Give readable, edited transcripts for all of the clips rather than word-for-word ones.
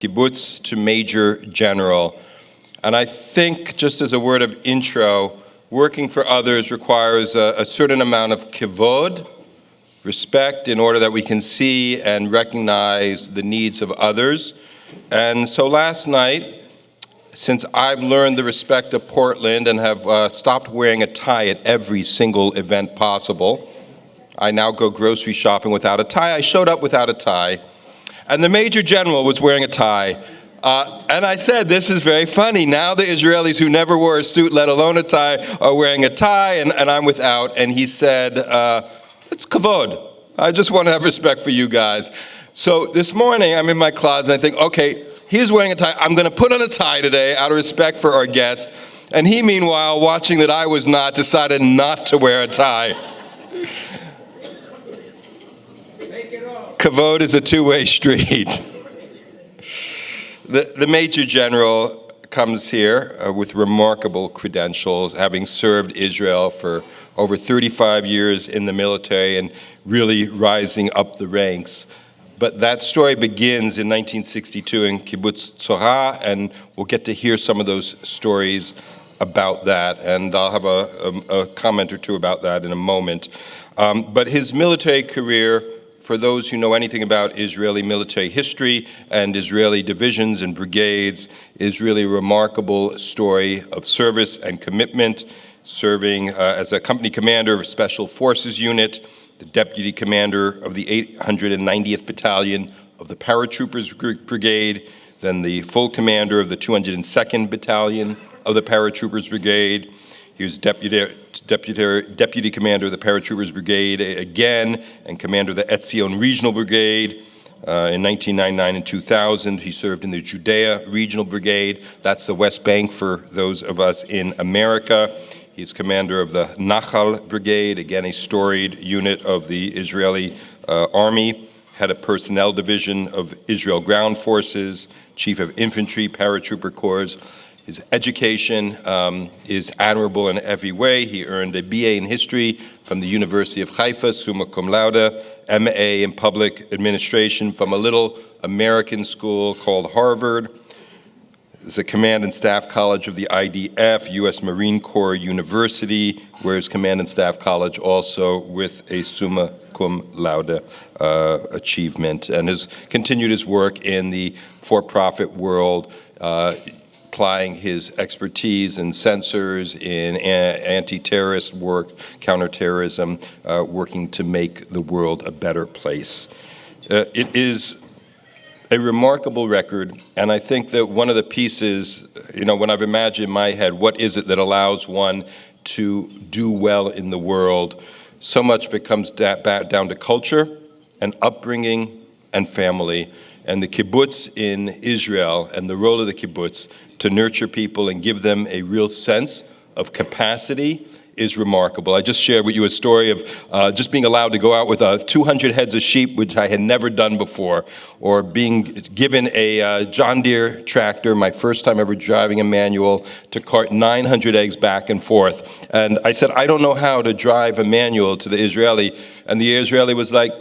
Kibbutz to Major General. And I think, just as a word of intro, working for others requires a certain amount of kavod, respect, in order that we can see and recognize the needs of others. And so last night, since I've learned the respect of Portland and have stopped wearing a tie at every single event possible, I now go grocery shopping without a tie. I showed up without a tie. And the Major General was wearing a tie. And I said, this is very funny. Now the Israelis who never wore a suit, let alone a tie, are wearing a tie, and I'm without. And he said, it's kavod. I just want to have respect for you guys. So this morning, I'm in my closet, and I think, okay, he's wearing a tie. I'm going to put on a tie today out of respect for our guest. And he, meanwhile, watching that I was not, decided not to wear a tie. Kavod is a two-way street. The Major General comes here with remarkable credentials, having served Israel for over 35 years in the military and really rising up the ranks. But that story begins in 1962 in Kibbutz Tzoha, and we'll get to hear some of those stories about that, and I'll have a comment or two about that in a moment. But his military career, for those who know anything about Israeli military history and Israeli divisions and brigades, is really a remarkable story of service and commitment, serving as a company commander of a Special Forces Unit, the deputy commander of the 890th Battalion of the Paratroopers Brigade, then the full commander of the 202nd Battalion of the Paratroopers Brigade. He was deputy commander of the Paratroopers Brigade again, and commander of the Etzion Regional Brigade. In 1999 and 2000, he served in the Judea Regional Brigade. That's the West Bank for those of us in America. He's commander of the Nachal Brigade, again a storied unit of the Israeli Army. Head of Personnel Division of Israel Ground Forces, Chief of Infantry Paratrooper Corps. His education is admirable in every way. He earned a BA in History from the University of Haifa, summa cum laude, MA in Public Administration from a little American school called Harvard. He's a Command and Staff College of the IDF, U.S. Marine Corps University, where his Command and Staff College also with a summa cum laude achievement, and has continued his work in the for-profit world, applying his expertise in sensors, in anti-terrorist work, counterterrorism, working to make the world a better place. It is a remarkable record, and I think that one of the pieces, when I've imagined in my head, what is it that allows one to do well in the world, so much of it comes down to culture and upbringing and family, and the kibbutz in Israel and the role of the kibbutz to nurture people and give them a real sense of capacity is remarkable. I just shared with you a story of just being allowed to go out with 200 heads of sheep, which I had never done before, or being given a John Deere tractor, my first time ever driving a manual, to cart 900 eggs back and forth. And I said, I don't know how to drive a manual to the Israeli. And the Israeli was like,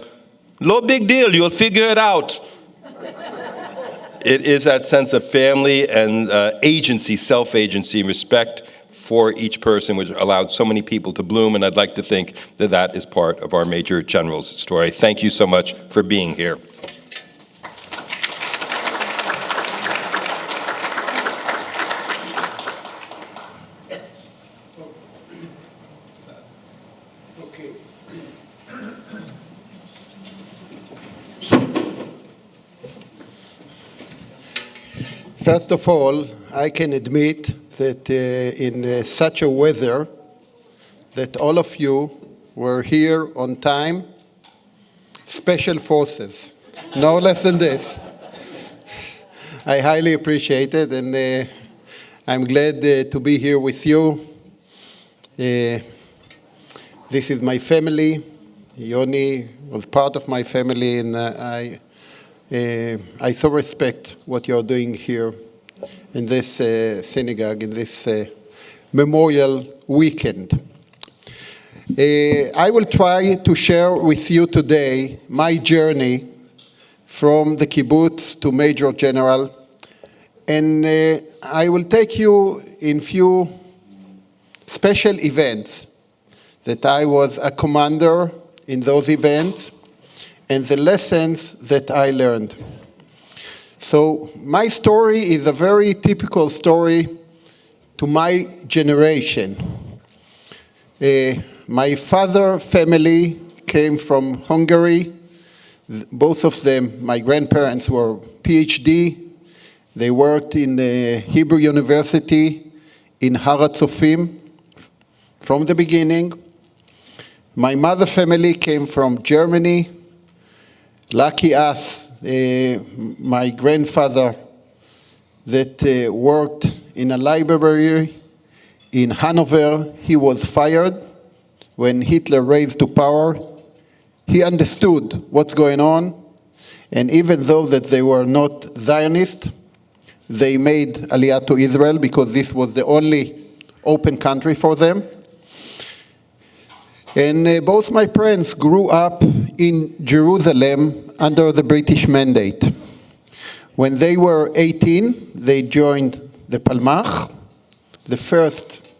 no big deal, you'll figure it out. It is that sense of family and agency, self-agency, respect for each person, which allowed so many people to bloom, and I'd like to think that that is part of our Major General's story. Thank you so much for being here. First of all, I can admit that in such a weather that all of you were here on time. Special forces, no less than this. I highly appreciate it, and I'm glad to be here with you. This is my family. Yoni was part of my family, and I so respect what you're doing here in this synagogue, in this memorial weekend. I will try to share with you today my journey from the kibbutz to Major General. And I will take you in few special events that I was a commander in those events and the lessons that I learned. So my story is a very typical story to my generation. My father's family came from Hungary. Both of them, my grandparents were PhD. They worked in the Hebrew University in Har HaTzofim from the beginning. My mother's family came from Germany. Lucky us, my grandfather that worked in a library in Hanover, he was fired when Hitler raised to power. He understood what's going on, and even though that they were not Zionists, they made Aliyah to Israel because this was the only open country for them. And both my parents grew up in Jerusalem under the British mandate. When they were 18, they joined the Palmach, the first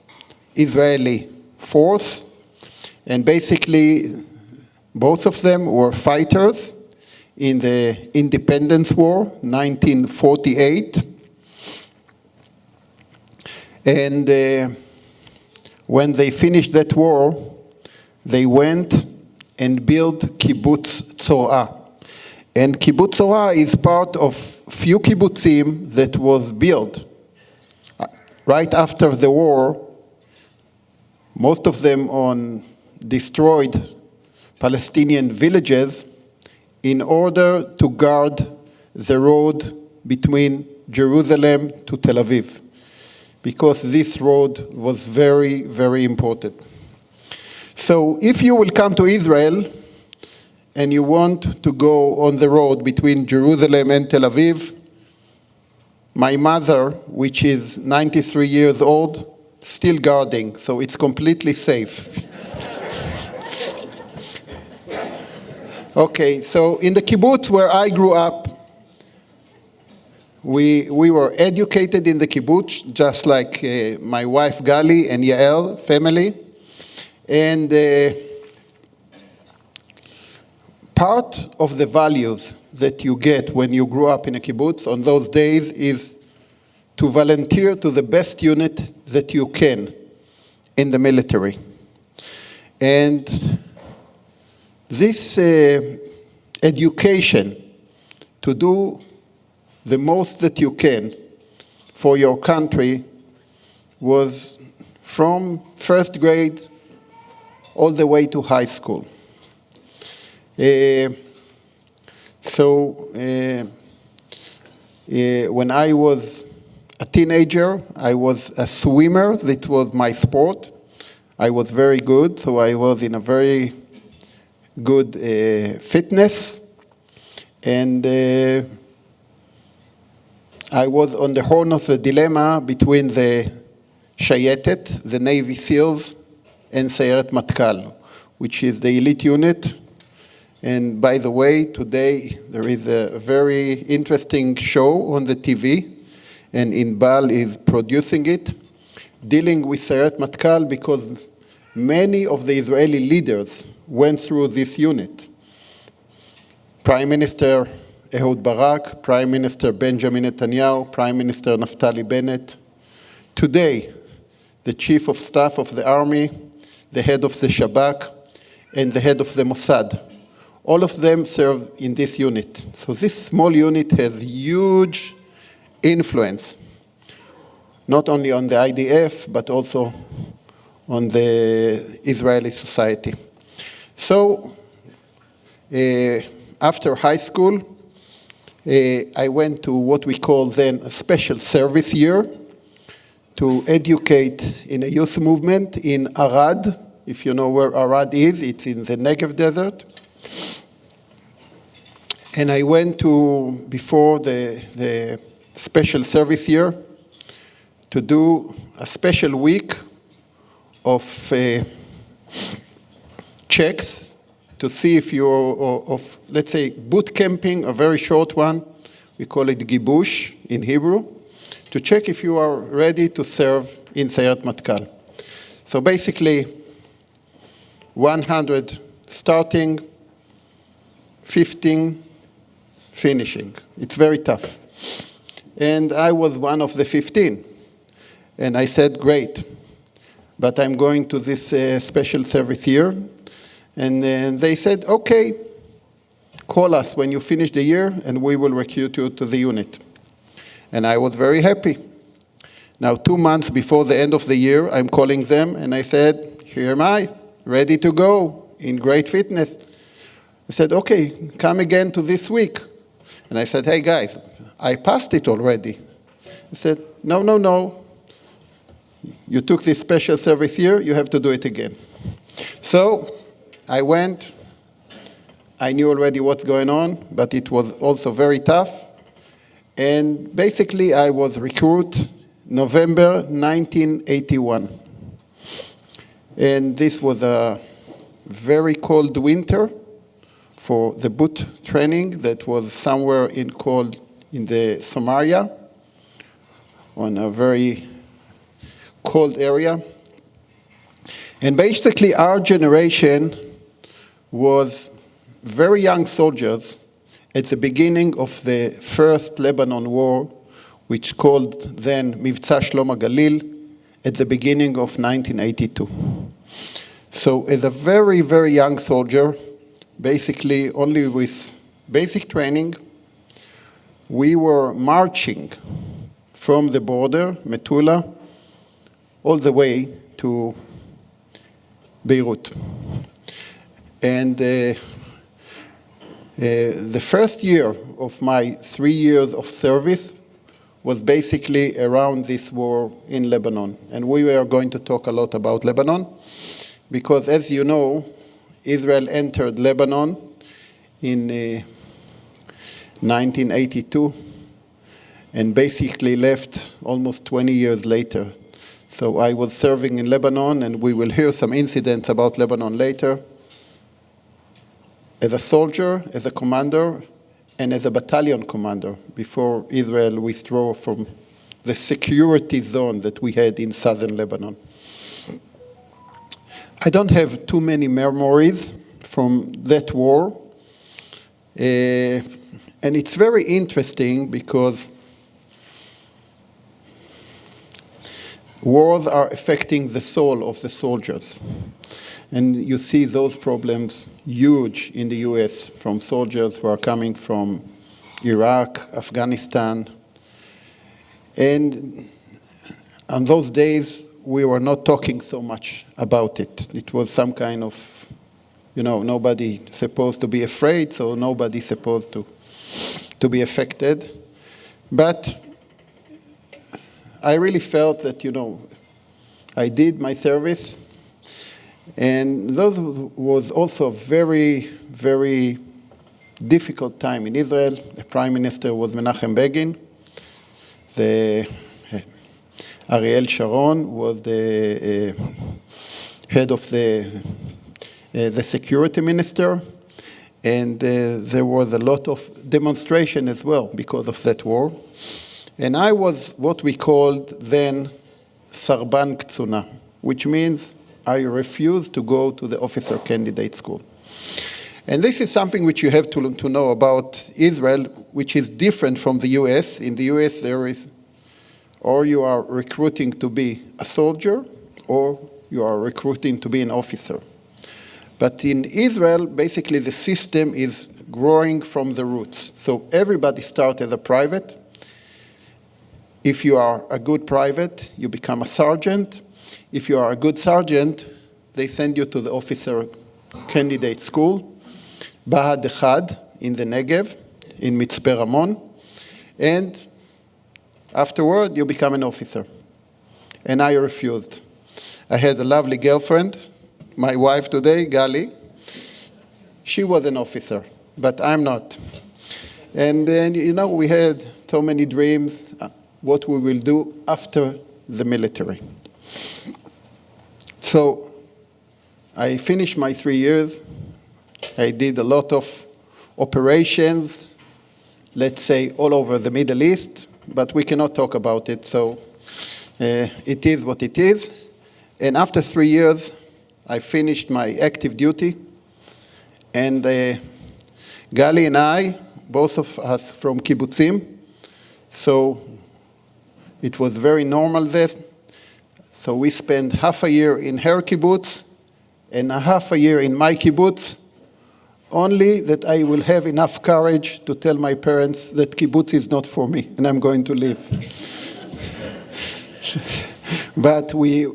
Israeli force, and basically both of them were fighters in the Independence War, 1948. And when they finished that war, they went and built Kibbutz Tzorah. And Kibbutz Tzorah is part of few kibbutzim that was built right after the war, most of them on destroyed Palestinian villages, in order to guard the road between Jerusalem to Tel Aviv, because this road was very, very important. So if you will come to Israel and you want to go on the road between Jerusalem and Tel Aviv, my mother, which is 93 years old, still guarding, so it's completely safe. Okay, so in the kibbutz where I grew up, we were educated in the kibbutz, just like my wife Gali and Yael family. And part of the values that you get when you grew up in a kibbutz on those days is to volunteer to the best unit that you can in the military. And this education to do the most that you can for your country was from first grade all the way to high school. When I was a teenager, I was a swimmer. That was my sport. I was very good, so I was in a very good fitness. And I was on the horn of the dilemma between the Shayetet, the Navy SEALs, and Sayeret Matkal, which is the elite unit. And by the way, today there is a very interesting show on the TV, and Inbal is producing it, dealing with Sayeret Matkal, because many of the Israeli leaders went through this unit. Prime Minister Ehud Barak, Prime Minister Benjamin Netanyahu, Prime Minister Naftali Bennett. Today, the Chief of Staff of the Army, the head of the Shabak, and the head of the Mossad. All of them serve in this unit. So this small unit has huge influence, not only on the IDF, but also on the Israeli society. So after high school, I went to what we call then a special service year to educate in a youth movement in Arad. If you know where Arad is, it's in the Negev desert. And I went to, before the special service year, to do a special week of checks to see if you're of, let's say, boot camping, a very short one. We call it gibush in Hebrew, to check if you are ready to serve in Sayeret Matkal. So basically, 100 starting, 15 finishing. It's very tough. And I was one of the 15. And I said, great, but I'm going to this special service here. And they said, okay, call us when you finish the year and we will recruit you to the unit. And I was very happy. Now, 2 months before the end of the year, I'm calling them and I said, here am I, ready to go, in great fitness. I said, okay, come again to this week. And I said, hey guys, I passed it already. I said, no. You took this special service here, you have to do it again. So I went. I knew already what's going on, but it was also very tough. And basically, I was recruited November 1981. And this was a very cold winter for the boot training that was somewhere in the Samaria, on a very cold area. And basically our generation was very young soldiers at the beginning of the first Lebanon war, which called then Mivtza Shlom HaGalil, at the beginning of 1982. So as a very, very young soldier, basically only with basic training, we were marching from the border, Metula, all the way to Beirut. And the first year of my 3 years of service was basically around this war in Lebanon. And we were going to talk a lot about Lebanon, because as you know, Israel entered Lebanon in 1982 and basically left almost 20 years later. So I was serving in Lebanon, and we will hear some incidents about Lebanon later, as a soldier, as a commander, and as a battalion commander before Israel withdrew from the security zone that we had in southern Lebanon. I don't have too many memories from that war. And it's very interesting because wars are affecting the soul of the soldiers. And you see those problems huge in the US from soldiers who are coming from Iraq, Afghanistan. And on those days, we were not talking so much about it. It was some kind of, nobody supposed to be afraid, so nobody supposed to be affected. But I really felt that, I did my service. And that was also a very, very difficult time in Israel. The prime minister was Menachem Begin. The Ariel Sharon was the head of the security minister. And there was a lot of demonstration as well because of that war. And I was what we called then Sarban Ktsuna, which means I refused to go to the officer candidate school. And this is something which you have to know about Israel, which is different from the US. In the US, there is, or you are recruiting to be a soldier, or you are recruiting to be an officer. But in Israel, basically the system is growing from the roots. So everybody starts as a private. If you are a good private, you become a sergeant. If you are a good sergeant, they send you to the officer candidate school, Bahad Echad in the Negev, in Mitzpe Ramon, and afterward you become an officer. And I refused. I had a lovely girlfriend, my wife today, Gali. She was an officer, but I'm not. And then, we had so many dreams, what we will do after the military. So I finished my 3 years, I did a lot of operations, let's say, all over the Middle East, but we cannot talk about it, so it is what it is. And after 3 years, I finished my active duty, and Gali and I, both of us from Kibbutzim, so it was very normal then. So we spent half a year in her kibbutz and a half a year in my kibbutz, only that I will have enough courage to tell my parents that kibbutz is not for me and I'm going to leave. But we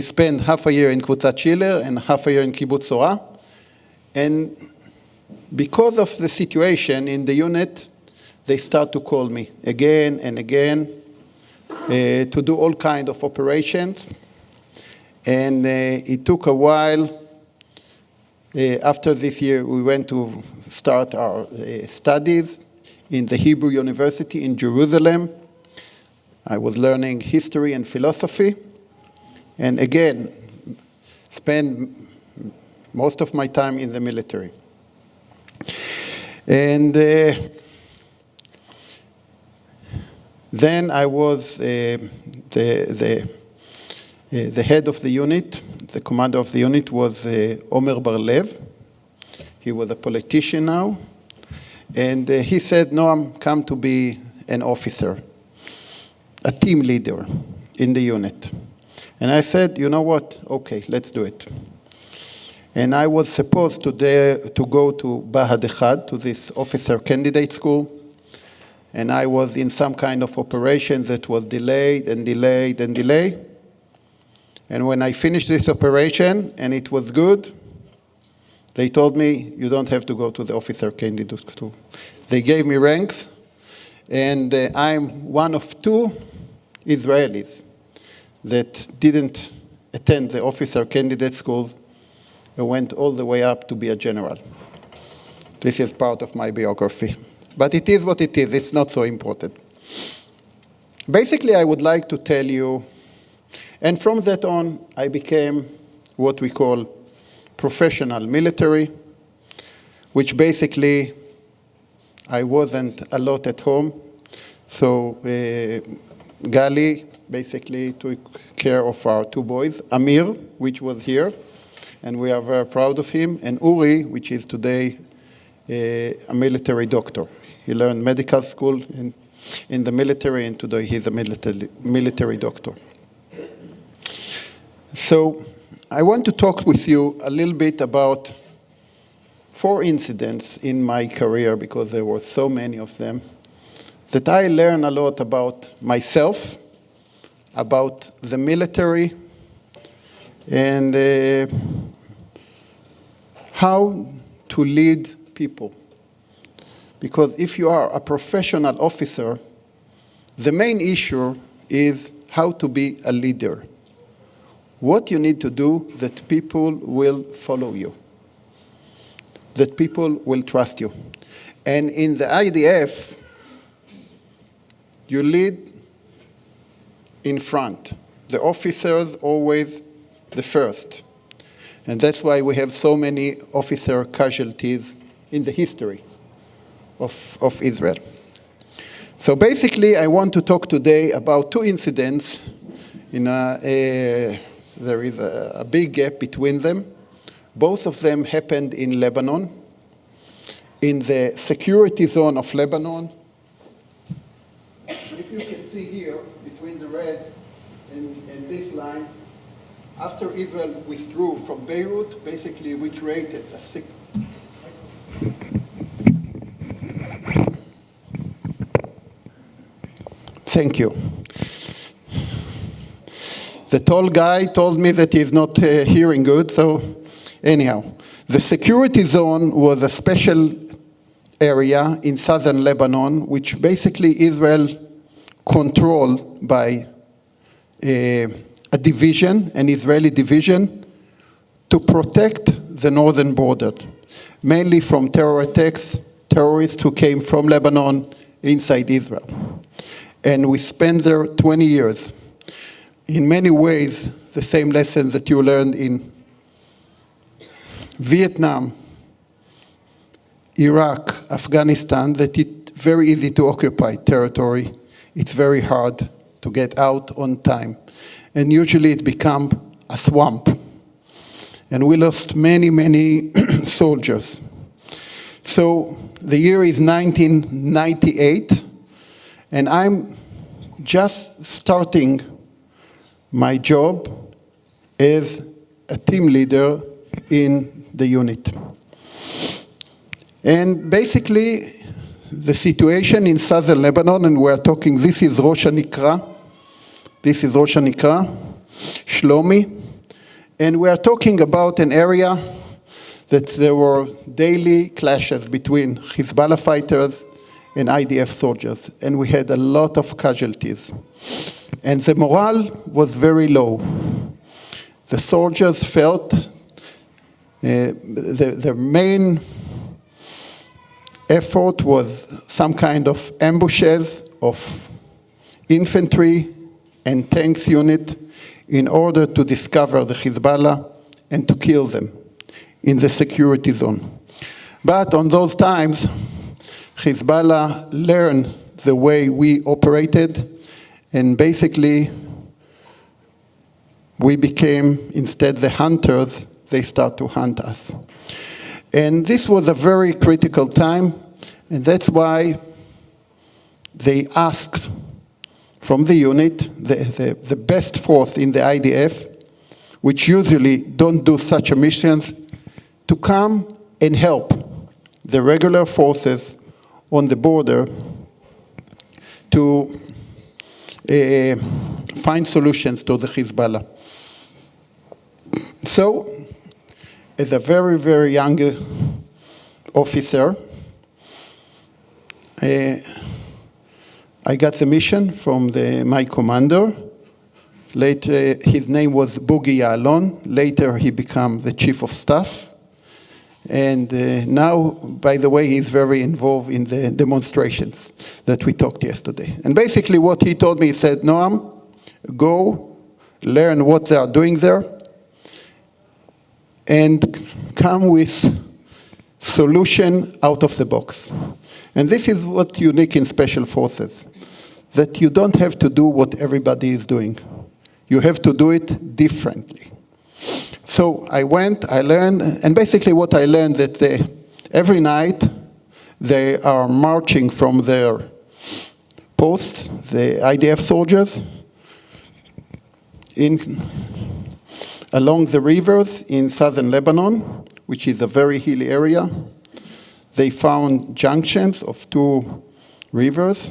spent half a year in Kvutzat Schiller and half a year in Kibbutz Torah. And because of the situation in the unit, they start to call me again and again to do all kind of operations. And it took a while. After this year, we went to start our studies in the Hebrew University in Jerusalem. I was learning history and philosophy. And again, spent most of my time in the military. And then I was the head of the unit. The commander of the unit was Omer Bar-Lev. He was a politician now. And he said, Noam, come to be an officer, a team leader in the unit. And I said, you know what? Okay, let's do it. And I was supposed to go to Bahad Echad, to this officer candidate school. And I was in some kind of operation that was delayed and delayed and delayed. And when I finished this operation and it was good, they told me, you don't have to go to the officer candidate school. They gave me ranks, and I'm one of 2 Israelis that didn't attend the officer candidate school and went all the way up to be a general. This is part of my biography. But it is what it is. It's not so important. Basically, I would like to tell you, and from that on, I became what we call professional military, which basically I wasn't a lot at home. So Gali basically took care of our 2 boys, Amir, which was here, and we are very proud of him, and Uri, which is today a military doctor. He learned medical school in the military, and today he's a military doctor. So I want to talk with you a little bit about 4 incidents in my career, because there were so many of them, that I learned a lot about myself, about the military, and how to lead people. Because if you are a professional officer, the main issue is how to be a leader. What you need to do that people will follow you, that people will trust you. And in the IDF, you lead in front. The officers always the first. And that's why we have so many officer casualties in the history of Israel. So basically, I want to talk today about 2 incidents. There is a big gap between them. Both of them happened in Lebanon, in the security zone of Lebanon. If you can see here, between the red and this line, after Israel withdrew from Beirut, basically we created a Thank you. The tall guy told me that he's not hearing good, so anyhow. The security zone was a special area in southern Lebanon, which basically Israel controlled by a division, an Israeli division, to protect the northern border, mainly from terror attacks, terrorists who came from Lebanon inside Israel. And we spent there 20 years. In many ways, the same lessons that you learned in Vietnam, Iraq, Afghanistan, that it's very easy to occupy territory. It's very hard to get out on time. And usually it becomes a swamp. And we lost many, many soldiers. So the year is 1998, and I'm just starting my job as a team leader in the unit. And basically, the situation in southern Lebanon, and we're talking, this is Rosh Hanikra, Shlomi, and we're talking about an area that there were daily clashes between Hezbollah fighters and IDF soldiers, and we had a lot of casualties. And the morale was very low. The soldiers felt their main effort was some kind of ambushes of infantry and tanks unit in order to discover the Hezbollah and to kill them in the security zone. But on those times, Hezbollah learned the way we operated, and basically we became, instead the hunters, they start to hunt us. And this was a very critical time, and that's why they asked from the unit, the best force in the IDF, which usually don't do such a missions, to come and help the regular forces on the border to find solutions to the Hezbollah. So, as a very, very young officer, I got the mission from my commander. Later, his name was Boogie Ya'alon. Later, he became the chief of staff. And now, by the way, he's very involved in the demonstrations that we talked yesterday. And basically what he told me, he said, Noam, go learn what they are doing there and come with solution out of the box. And this is what's unique in special forces, that you don't have to do what everybody is doing. You have to do it differently. So I went, I learned, and basically what I learned that every night they are marching from their posts, the IDF soldiers, along the rivers in southern Lebanon, which is a very hilly area. They found junctions of two rivers,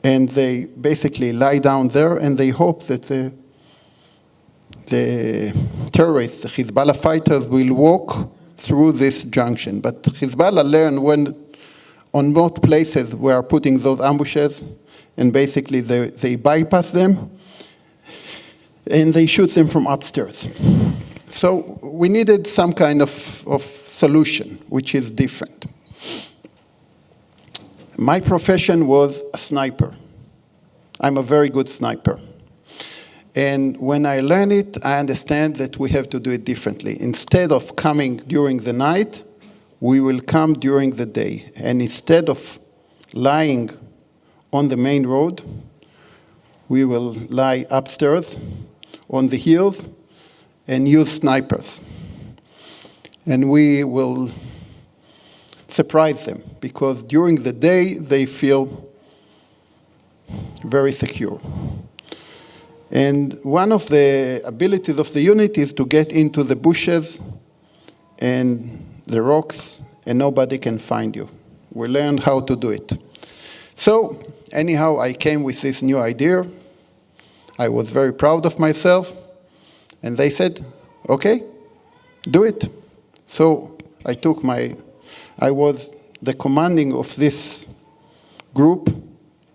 and they basically lie down there, and they hope that the terrorists, the Hezbollah fighters, will walk through this junction. But Hezbollah learned when, on both places, we are putting those ambushes, and basically they bypass them, and they shoot them from upstairs. So we needed some kind of solution, which is different. My profession was a sniper. I'm a very good sniper. And when I learn it, I understand that we have to do it differently. Instead of coming during the night, we will come during the day. And instead of lying on the main road, we will lie upstairs on the hills and use snipers. And we will surprise them, because during the day they feel very secure. And one of the abilities of the unit is to get into the bushes and the rocks, and nobody can find you. We learned how to do it. So, anyhow, I came with this new idea. I was very proud of myself. And they said, okay, do it. So I was the commanding of this group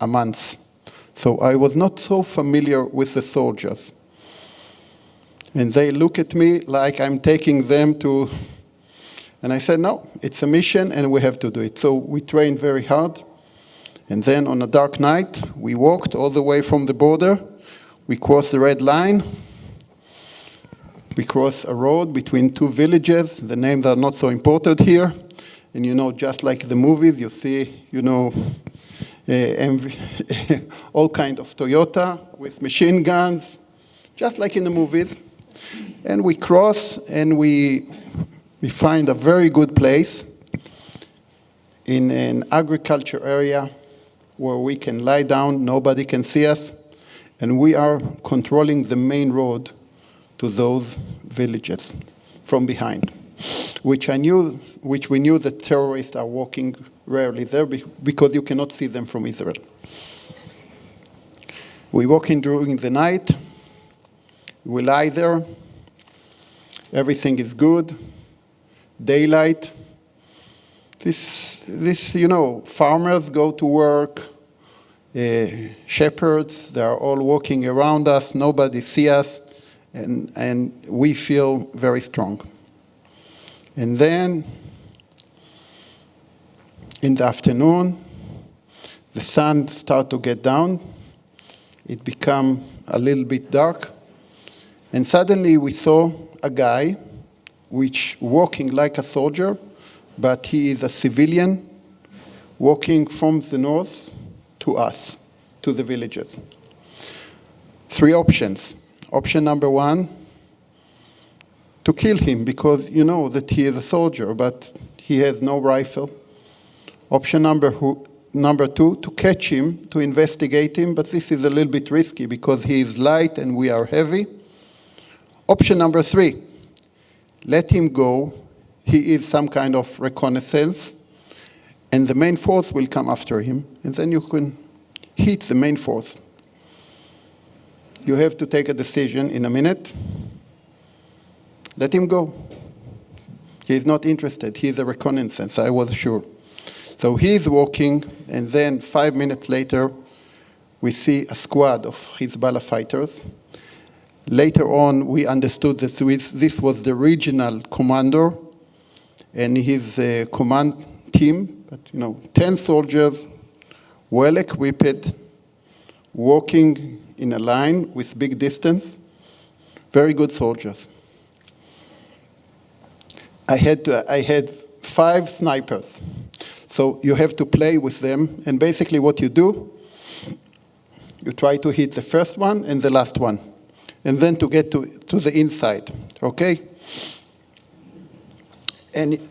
a month. So I was not so familiar with the soldiers. And they look at me like I'm taking them to, and I said, no, it's a mission and we have to do it. So we trained very hard. And then on a dark night, we walked all the way from the border. We crossed the red line. We crossed a road between two villages. The names are not so important here. And just like the movies, you see, all kind of Toyota with machine guns, just like in the movies. And we cross, and we find a very good place in an agriculture area where we can lie down, nobody can see us, and we are controlling the main road to those villages from behind, which we knew that terrorists are walking rarely there because you cannot see them from Israel. We walk in during the night, we lie there, everything is good, daylight. This, farmers go to work, shepherds, they are all walking around us, nobody sees us, and we feel very strong. And then, in the afternoon, the sun starts to get down, it becomes a little bit dark, and suddenly we saw a guy which walking like a soldier, but he is a civilian walking from the north to us, to the villages. 3 options. Option number 1, to kill him because you know that he is a soldier, but he has no rifle. Option number 2, to catch him, to investigate him, but this is a little bit risky because he is light and we are heavy. Option number 3, let him go. He is some kind of reconnaissance, and the main force will come after him, and then you can hit the main force. You have to take a decision in a minute. Let him go. He is not interested. He is a reconnaissance, I was sure. So he is walking, and then 5 minutes later, we see a squad of Hezbollah fighters. Later on, we understood that this was the regional commander and his command team, but 10 soldiers, well equipped, walking in a line with big distance, very good soldiers. I had 5 snipers, so you have to play with them, and basically what you do, you try to hit the first one and the last one, and then to get to the inside, okay?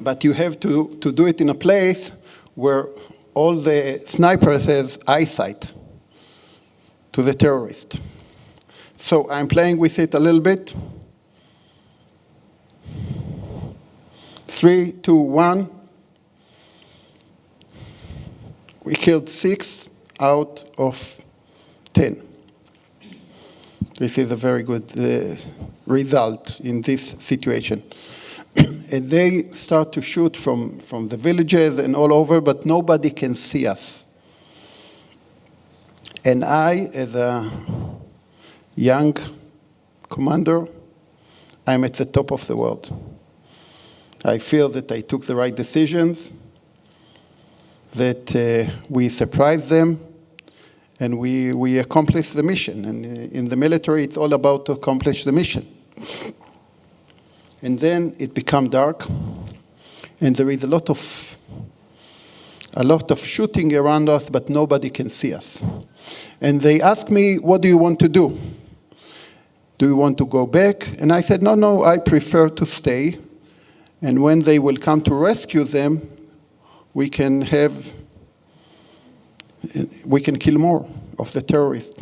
But you have to do it in a place where all the snipers has eyesight to the terrorist. So I'm playing with it a little bit. 3, 2, 1. We killed 6 out of 10. This is a very good result in this situation. And they start to shoot from the villages and all over, but nobody can see us. And I, as a young commander, I'm at the top of the world. I feel that I took the right decisions, that we surprised them, and we accomplished the mission. And in the military, it's all about to accomplish the mission. And then it became dark, and there is a lot of shooting around us, but nobody can see us. And they asked me, what do you want to do? Do you want to go back? And I said, no, I prefer to stay. And when they will come to rescue them, we can kill more of the terrorists.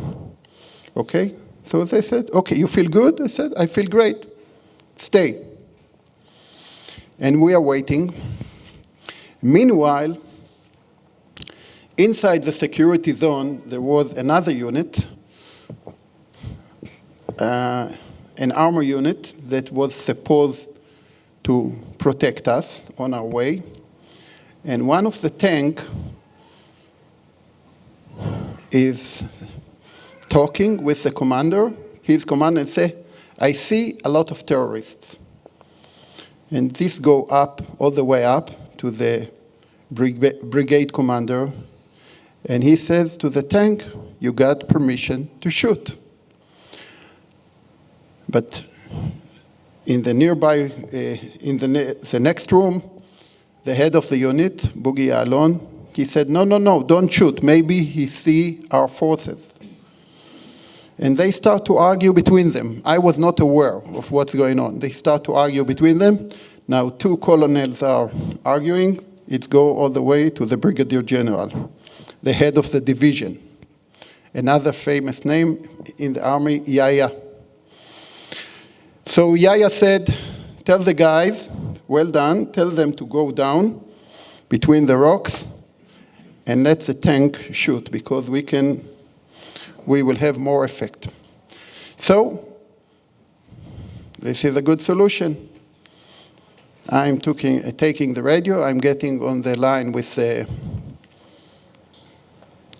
Okay? So they said, okay, you feel good? I said, I feel great. Stay. And we are waiting. Meanwhile, inside the security zone, there was another unit, an armor unit that was supposed to protect us on our way. And one of the tanks is talking with the commander. His commander says, I see a lot of terrorists. And this go up, all the way up to the brigade commander. And he says to the tank, you got permission to shoot. But in the nearby, the next room, the head of the unit, Boogie Alon, he said, no, don't shoot. Maybe he see our forces. And they start to argue between them. I was not aware of what's going on. They start to argue between them. Now 2 colonels are arguing. It goes all the way to the brigadier general, the head of the division. Another famous name in the army, Yaya. So Yaya said, tell the guys, well done, tell them to go down between the rocks and let the tank shoot, because we will have more effect. So, this is a good solution. I'm taking the radio, I'm getting on the line with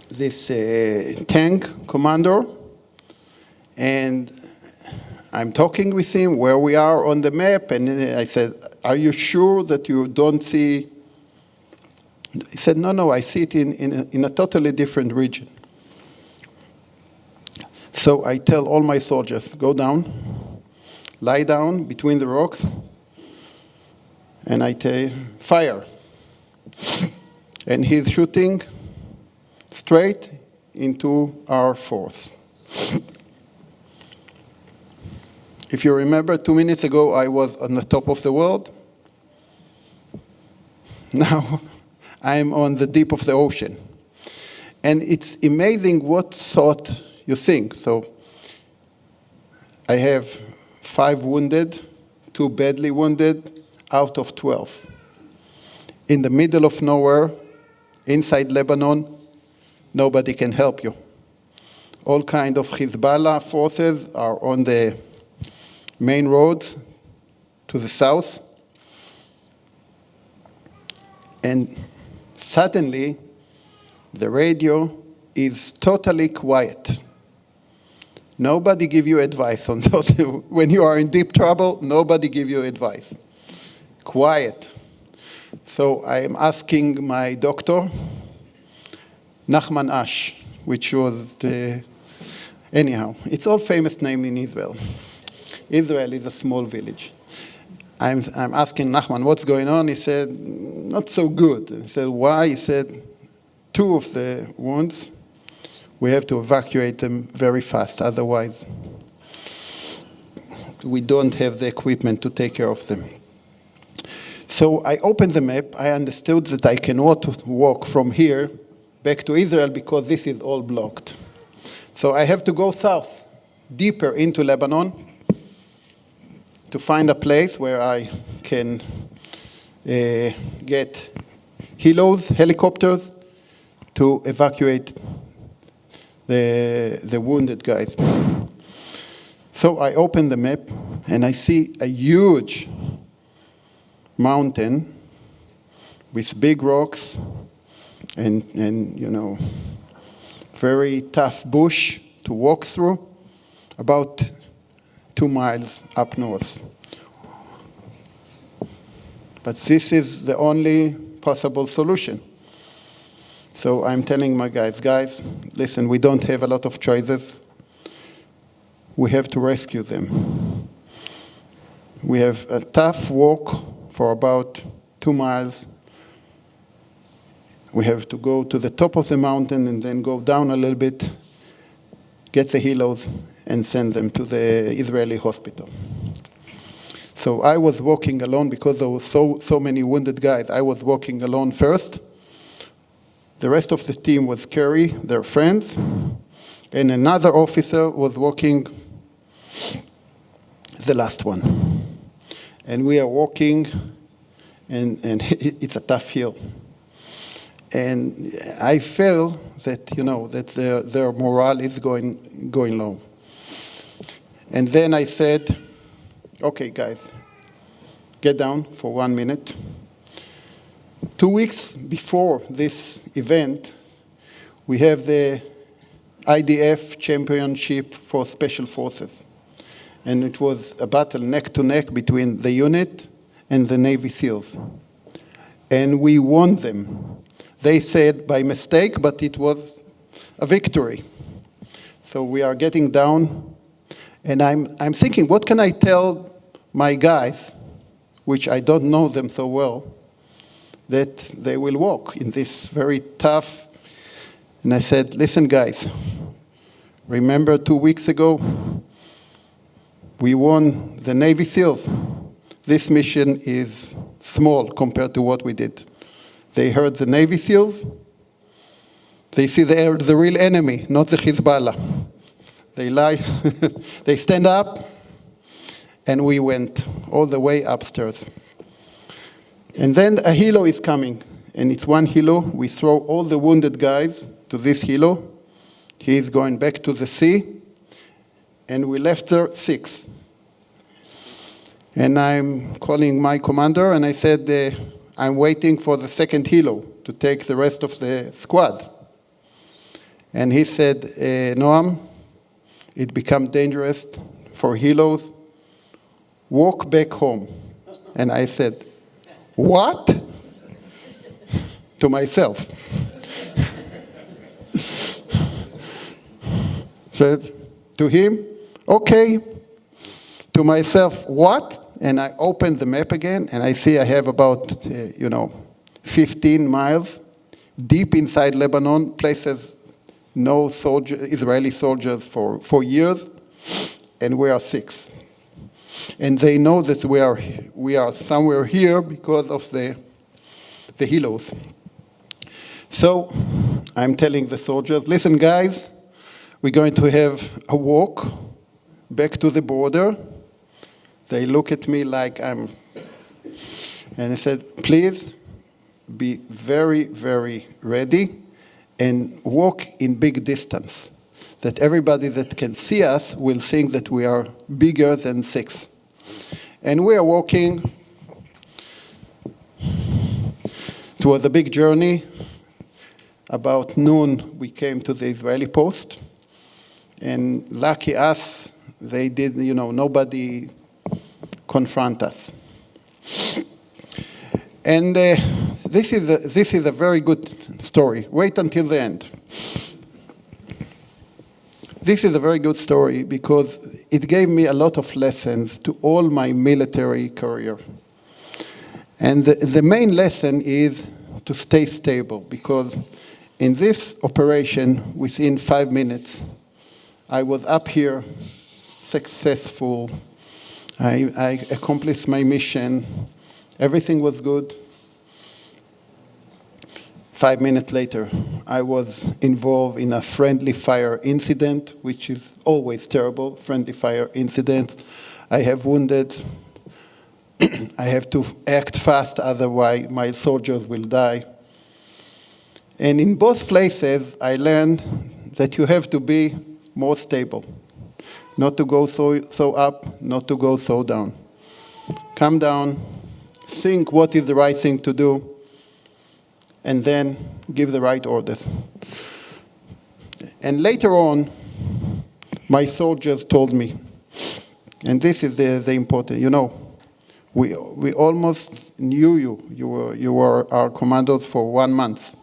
this tank commander, and I'm talking with him where we are on the map, and I said, are you sure that you don't see? He said, no, I see it in a totally different region. So I tell all my soldiers, go down, lie down between the rocks, and I tell, fire. And he's shooting straight into our force. If you remember, 2 minutes ago, I was on the top of the world. Now, I'm on the deep of the ocean. And it's amazing what thought you think. So, I have 5 wounded, 2 badly wounded, out of 12. In the middle of nowhere, inside Lebanon, nobody can help you. All kind of Hezbollah forces are on the main roads to the south. And suddenly, the radio is totally quiet. Nobody give you advice on those. When you are in deep trouble, nobody give you advice. Quiet. So I am asking my doctor, Nachman Ash, which was anyhow, it's all famous name in Israel. Israel is a small village. I'm asking Nachman, what's going on? He said, not so good. I said, why? He said, 2 of the wounds, we have to evacuate them very fast. Otherwise, we don't have the equipment to take care of them. So I opened the map. I understood that I cannot walk from here back to Israel because this is all blocked. So I have to go south, deeper into Lebanon, to find a place where I can get helos, helicopters, to evacuate the wounded guys. So I open the map, and I see a huge mountain with big rocks and very tough bush to walk through, about 2 miles up north. But this is the only possible solution. So I'm telling my guys, listen, we don't have a lot of choices. We have to rescue them. We have a tough walk for about 2 miles. We have to go to the top of the mountain and then go down a little bit, get the helos, and send them to the Israeli hospital. So I was walking alone because there were so many wounded guys. I was walking alone first. The rest of the team was carrying their friends, and another officer was walking the last one. And we are walking, and it's a tough hill. And I feel that, that their morale is going low. And then I said, okay, guys, get down for 1 minute. 2 weeks before this event, we have the IDF Championship for Special Forces. And it was a battle neck to neck between the unit and the Navy SEALs. And we won them. They said by mistake, but it was a victory. So we are getting down, and I'm thinking, what can I tell my guys, which I don't know them so well, that they will walk in this very tough. And I said, listen, guys, remember 2 weeks ago, we won the Navy SEALs. This mission is small compared to what we did. They heard the Navy SEALs. They see the real enemy, not the Hezbollah. They lie. They stand up. And we went all the way upstairs. And then a helo is coming. And it's one helo. We throw all the wounded guys to this helo. He is going back to the sea. And we left there 6. And I'm calling my commander, and I said, I'm waiting for the second helo to take the rest of the squad. And he said, Noam, it becomes dangerous for helos. Walk back home. And I said, what? To myself. Said to him, okay. To myself, what? And I opened the map again, and I see I have about, 15 miles deep inside Lebanon, places no Israeli soldiers for years, and we are 6. And they know that we are somewhere here because of the helos. So I'm telling the soldiers, listen, guys, we're going to have a walk back to the border. They look at me like and I said, please be very, very ready and walk in big distance, that everybody that can see us will think that we are bigger than 6. And we are walking. It was a big journey. About noon, we came to the Israeli post. And lucky us, they did, nobody confront us. And this is a very good story. Wait until the end. This is a very good story because it gave me a lot of lessons to all my military career. And the main lesson is to stay stable, because in this operation, within 5 minutes, I was up here, successful. I accomplished my mission. Everything was good. 5 minutes later, I was involved in a friendly fire incident, which is always terrible, friendly fire incidents. I have wounded. I have to act fast, otherwise my soldiers will die. And in both places, I learned that you have to be more stable, not to go so up, not to go so down. Calm down, think what is the right thing to do, and then give the right orders. And later on, my soldiers told me, and this is the important, we almost knew you. You were our commanders for 1 month.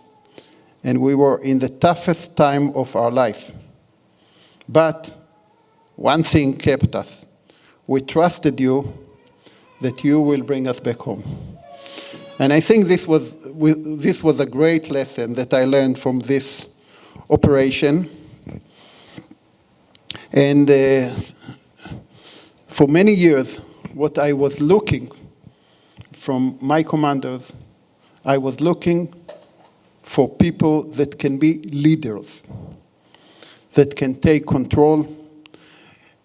And we were in the toughest time of our life. But one thing kept us. We trusted you that you will bring us back home. And I think this was a great lesson that I learned from this operation. And for many years, what I was looking from my commanders, I was looking for people that can be leaders, that can take control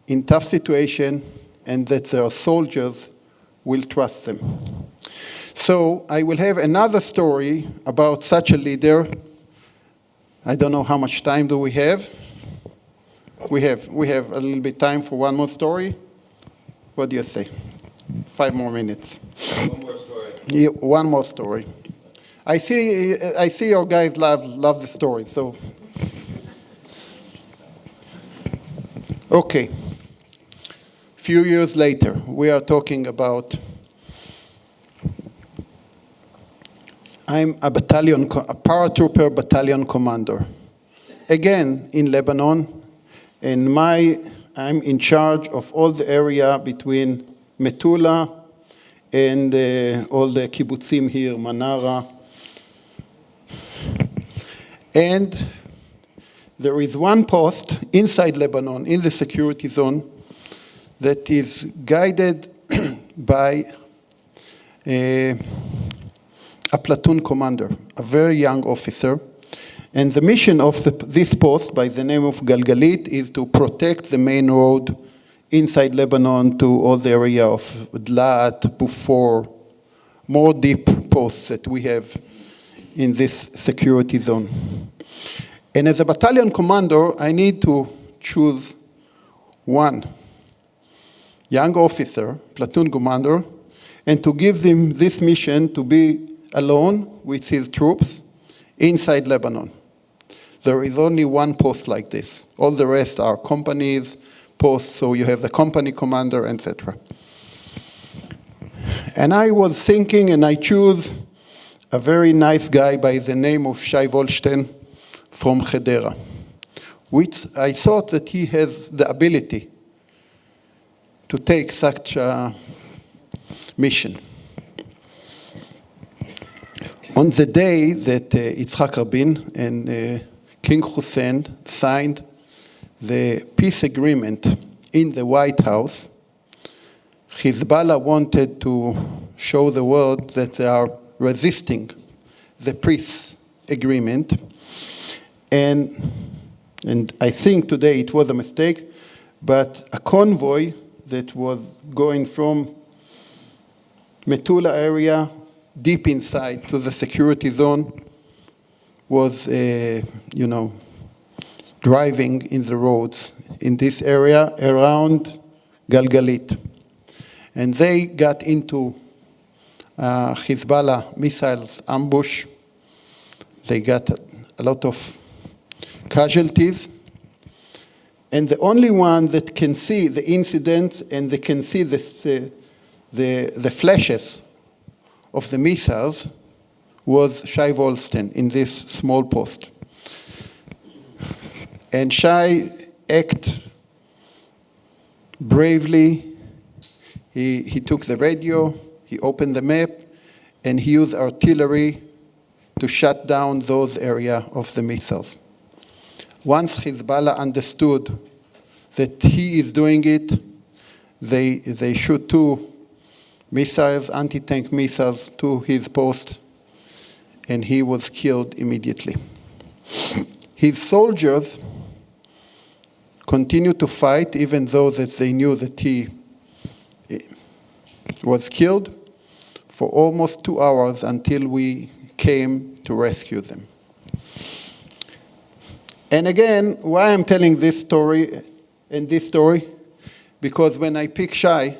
in tough situations, and that their soldiers will trust them. So I will have another story about such a leader. I don't know how much time do we have. We have a little bit time for one more story. What do you say? 5 more minutes. One more story. Yeah, one more story. I see your guys love the story. So, okay. Few years later, we are talking about. I'm a paratrooper battalion commander. Again, in Lebanon, and I'm in charge of all the area between Metula and all the kibbutzim here, Manara. And there is one post inside Lebanon, in the security zone, that is guided by a platoon commander, a very young officer. And the mission of this post, by the name of Galgalit, is to protect the main road inside Lebanon to all the area of Dlat, Bufor, more deep posts that we have in this security zone. And as a battalion commander, I need to choose one young officer, platoon commander, and to give them this mission to be alone with his troops inside Lebanon. There is only one post like this. All the rest are companies, posts, so you have the company commander, etc. And I was thinking, and I choose a very nice guy by the name of Shai Volstein from Hedera, which I thought that he has the ability to take such a mission. On the day that Yitzhak Rabin and King Hussein signed the peace agreement in the White House, Hezbollah wanted to show the world that they are resisting the peace agreement. And I think today it was a mistake, but a convoy that was going from Metula area deep inside to the security zone was, driving in the roads in this area around Galgalit. And they got into Hezbollah missiles ambush. They got a lot of casualties. And the only one that can see the incidents and they can see the flashes of the missiles was Shai Volstein in this small post. And Shai acted bravely. He took the radio, he opened the map, and he used artillery to shut down those areas of the missiles. Once Hezbollah understood that he is doing it, they shoot 2 missiles, anti-tank missiles, to his post, and he was killed immediately. His soldiers continued to fight, even though that they knew that he was killed, for almost 2 hours until we came to rescue them. And again, why I'm telling this story, because when I picked Shai,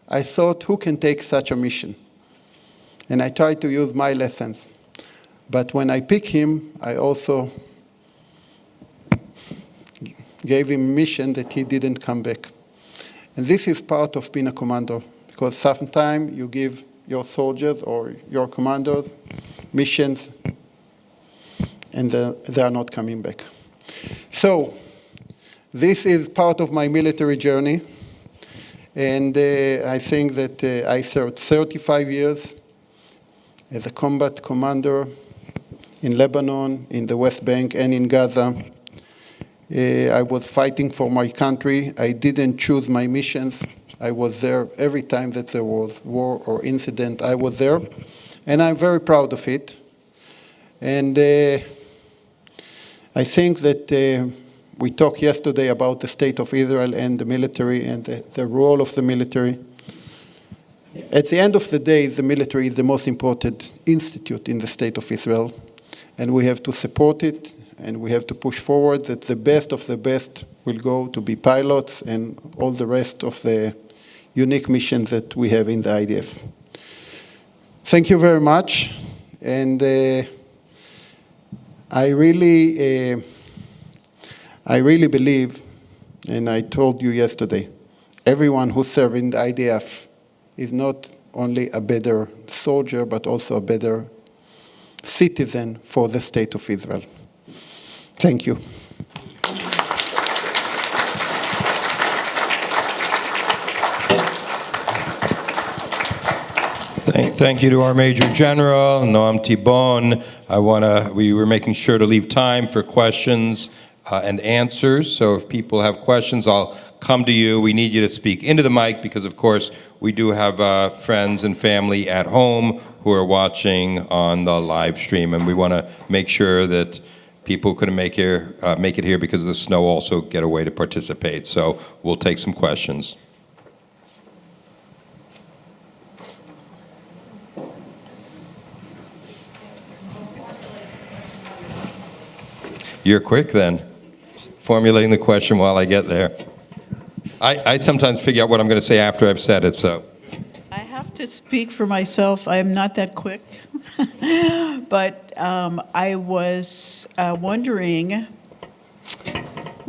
I thought, who can take such a mission? And I tried to use my lessons. But when I picked him, I also gave him a mission that he didn't come back. And this is part of being a commander, because sometimes you give your soldiers or your commanders missions, and they are not coming back. So, this is part of my military journey, and I think that I served 35 years as a combat commander in Lebanon, in the West Bank, and in Gaza. I was fighting for my country. I didn't choose my missions. I was there every time that there was war or incident. I was there, and I'm very proud of it. And I think that we talked yesterday about the state of Israel and the military and the role of the military. At the end of the day, the military is the most important institute in the state of Israel, and we have to support it, and we have to push forward that the best of the best will go to be pilots and all the rest of the unique missions that we have in the IDF. Thank you very much, and I really believe, and I told you yesterday, everyone who serves in the IDF is not only a better soldier, but also a better citizen for the state of Israel. Thank you. Thank you to our Major General, Noam Tibon. We were making sure to leave time for questions and answers. So if people have questions, I'll come to you. We need you to speak into the mic because, of course, we do have friends and family at home who are watching on the live stream, and we want to make sure that people who couldn't make it here because of the snow also get a way to participate. So we'll take some questions. You're quick then, formulating the question while I get there. I sometimes figure out what I'm going to say after I've said it, so. I have to speak for myself. I am not that quick. But I was wondering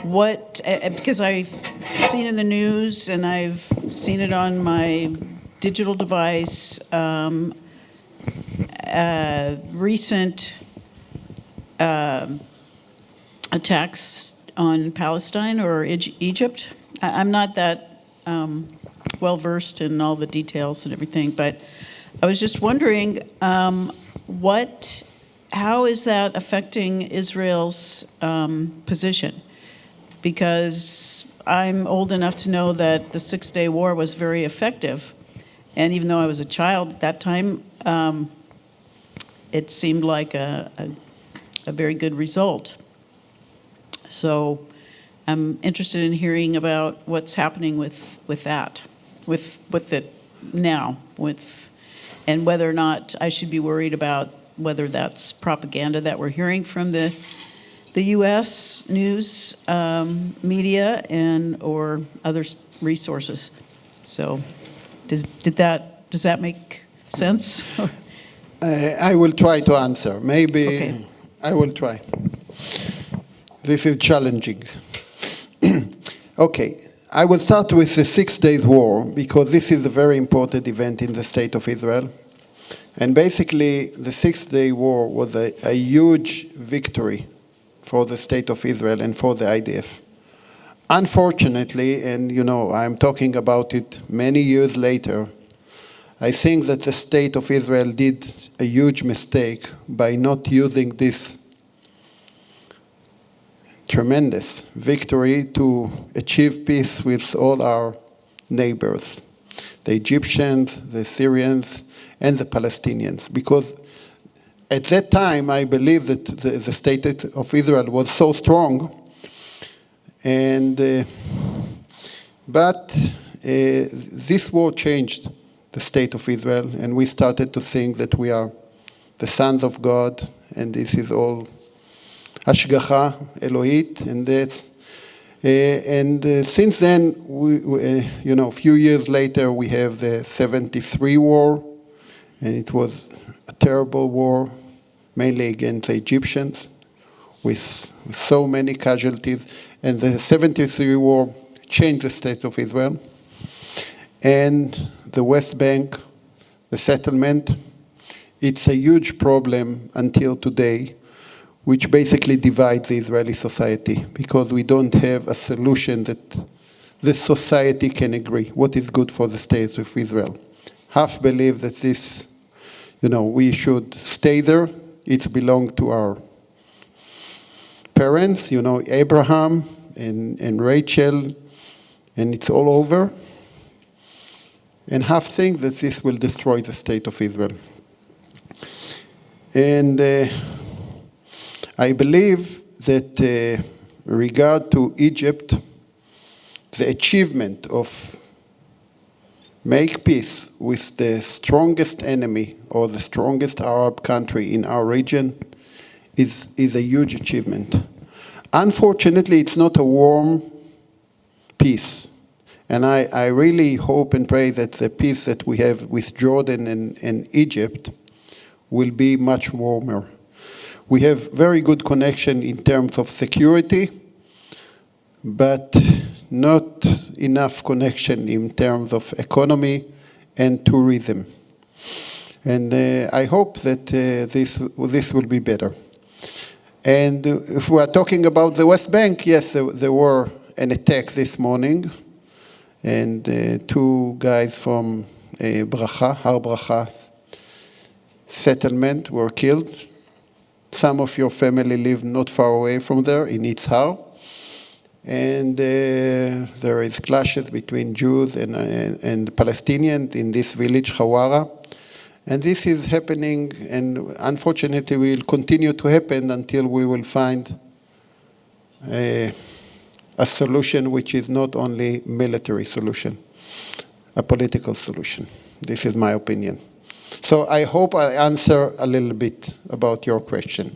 what, because I've seen in the news and I've seen it on my digital device, recent attacks on Palestine or Egypt. I'm not that well-versed in all the details and everything, but I was just wondering how is that affecting Israel's position? Because I'm old enough to know that the Six-Day War was very effective, and even though I was a child at that time, it seemed like a very good result. So I'm interested in hearing about what's happening with that, with it now, and whether or not I should be worried about whether that's propaganda that we're hearing from the U.S. news media or other resources. So does that make sense? I will try to answer. Maybe Okay. I will try. This is challenging. Okay, I will start with the 6 Days War because this is a very important event in the State of Israel. And basically, the 6 Day War was a huge victory for the State of Israel and for the IDF. Unfortunately, and I'm talking about it many years later, I think that the State of Israel did a huge mistake by not using this tremendous victory to achieve peace with all our neighbors, the Egyptians, the Syrians, and the Palestinians. Because at that time, I believe that the State of Israel was so strong, but this war changed the State of Israel, and we started to think that we are the sons of God, and this is all Hashgacha Elohit, and since then, a few years later, we have the 73 war, and it was a terrible war, mainly against the Egyptians, with so many casualties. And the 73 war changed the State of Israel. And the West Bank, the settlement, it's a huge problem until today, which basically divides the Israeli society, because we don't have a solution that this society can agree what is good for the State of Israel. Half believe that this, we should stay there. It belonged to our parents, Abraham and Rachel, and it's all over. And half think that this will destroy the State of Israel. And I believe that regard to Egypt, the achievement of make peace with the strongest enemy or the strongest Arab country in our region is a huge achievement. Unfortunately, it's not a warm peace. And I really hope and pray that the peace that we have with Jordan and Egypt will be much warmer. We have very good connection in terms of security, but not enough connection in terms of economy and tourism. And I hope that this will be better. And if we are talking about the West Bank, yes, there were an attack this morning, and two guys from Har Bracha settlement were killed. Some of your family live not far away from there, in Yitzhar. And there is clashes between Jews and Palestinians in this village, Hawara. And this is happening, and unfortunately will continue to happen until we will find a solution which is not only military solution, a political solution. This is my opinion. So I hope I answer a little bit about your question.